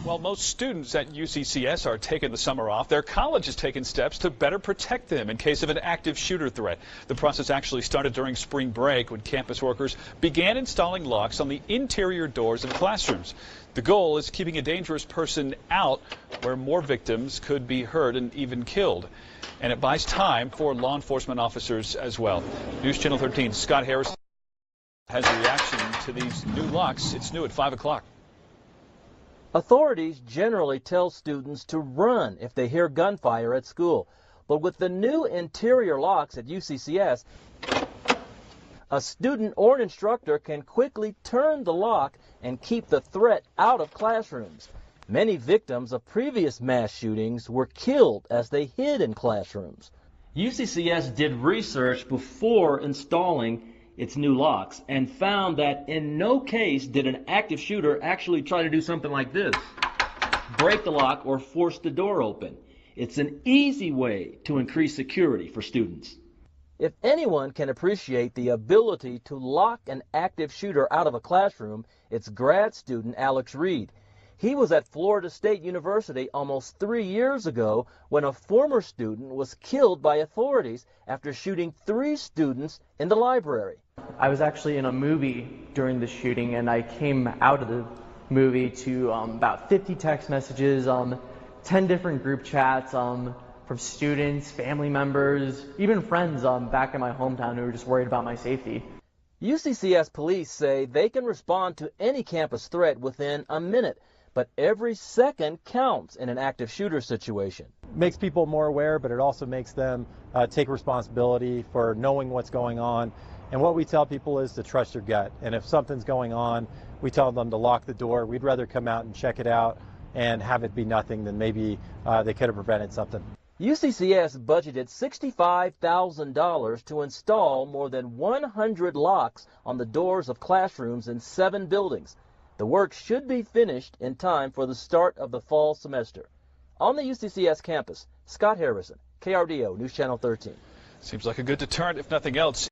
While most students at UCCS are taking the summer off, their college has taken steps to better protect them in case of an active shooter threat. The process actually started during spring break when campus workers began installing locks on the interior doors of classrooms. The goal is keeping a dangerous person out where more victims could be hurt and even killed. And it buys time for law enforcement officers as well. News Channel 13's Scott Harris has a reaction to these new locks. It's new at 5 o'clock. Authorities generally tell students to run if they hear gunfire at school. But with the new interior locks at UCCS, a student or an instructor can quickly turn the lock and keep the threat out of classrooms. Many victims of previous mass shootings were killed as they hid in classrooms. UCCS did research before installing its new locks and found that in no case did an active shooter actually try to do something like this: break the lock or force the door open. It's an easy way to increase security for students. If anyone can appreciate the ability to lock an active shooter out of a classroom, it's grad student Alex Reed. He was at Florida State University almost 3 years ago when a former student was killed by authorities after shooting 3 students in the library. I was actually in a movie during the shooting, and I came out of the movie to about 50 text messages, 10 different group chats from students, family members, even friends back in my hometown who were just worried about my safety. UCCS police say they can respond to any campus threat within a minute, but every second counts in an active shooter situation. Makes people more aware, but it also makes them take responsibility for knowing what's going on. And what we tell people is to trust your gut. And if something's going on, we tell them to lock the door. We'd rather come out and check it out and have it be nothing than maybe they could have prevented something. UCCS budgeted $65,000 to install more than 100 locks on the doors of classrooms in 7 buildings. The work should be finished in time for the start of the fall semester. On the UCCS campus, Scott Harrison, KRDO News Channel 13. Seems like a good deterrent, if nothing else.